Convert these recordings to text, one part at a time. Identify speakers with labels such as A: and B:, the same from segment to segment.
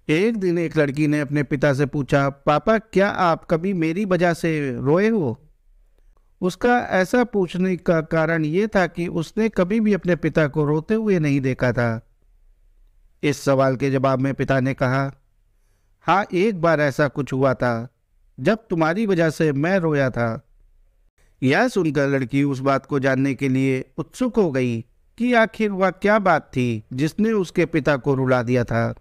A: एक दिन एक लड़की ने अपने पिता से पूछा, पापा क्या आप कभी मेरी वजह से रोए हो? उसका ऐसा पूछने का कारण ये था कि उसने कभी भी अपने पिता को रोते हुए नहीं देखा था। इस सवाल के जवाब में पिता ने कहा, हाँ, एक बार ऐसा कुछ हुआ था जब तुम्हारी वजह से मैं रोया था। यह सुनकर लड़की उस बात को जानने के लिए उत्सुक हो गई कि आखिर वह क्या बात थी जिसने उसके पिता को रुला दिया था।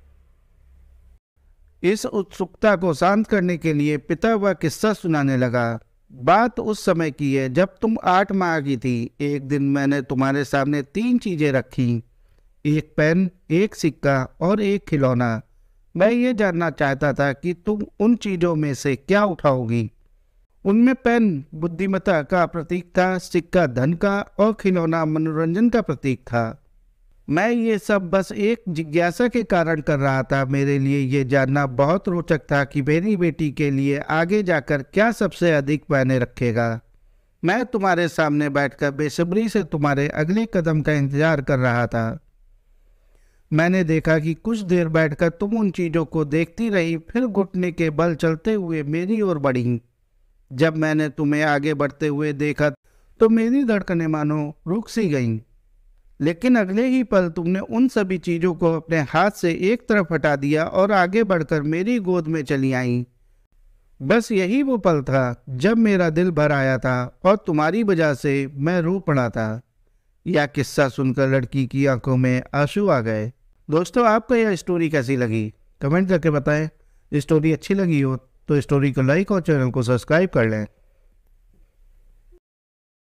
A: इस उत्सुकता को शांत करने के लिए पिता वह किस्सा सुनाने लगा। बात उस समय की है जब तुम 8 माह की थी। एक दिन मैंने तुम्हारे सामने 3 चीजें रखी, एक पेन, एक सिक्का और एक खिलौना। मैं ये जानना चाहता था कि तुम उन चीजों में से क्या उठाओगी। उनमें पेन बुद्धिमत्ता का प्रतीक था, सिक्का धन का और खिलौना मनोरंजन का प्रतीक था। मैं ये सब बस एक जिज्ञासा के कारण कर रहा था। मेरे लिए ये जानना बहुत रोचक था कि मेरी बेटी के लिए आगे जाकर क्या सबसे अधिक मायने रखेगा। मैं तुम्हारे सामने बैठकर बेसब्री से तुम्हारे अगले कदम का इंतजार कर रहा था। मैंने देखा कि कुछ देर बैठकर तुम उन चीज़ों को देखती रही, फिर घुटने के बल चलते हुए मेरी ओर बढ़ी। जब मैंने तुम्हें आगे बढ़ते हुए देखा तो मेरी धड़कनें मानो रुक सी गईं। लेकिन अगले ही पल तुमने उन सभी चीजों को अपने हाथ से एक तरफ हटा दिया और आगे बढ़कर मेरी गोद में चली आई। बस यही वो पल था जब मेरा दिल भर आया था और तुम्हारी वजह से मैं रो पड़ा था। यह किस्सा सुनकर लड़की की आंखों में आंसू आ गए। दोस्तों, आपको यह स्टोरी कैसी लगी कमेंट करके बताएं। स्टोरी अच्छी लगी हो तो स्टोरी को लाइक और चैनल को सब्सक्राइब कर लें।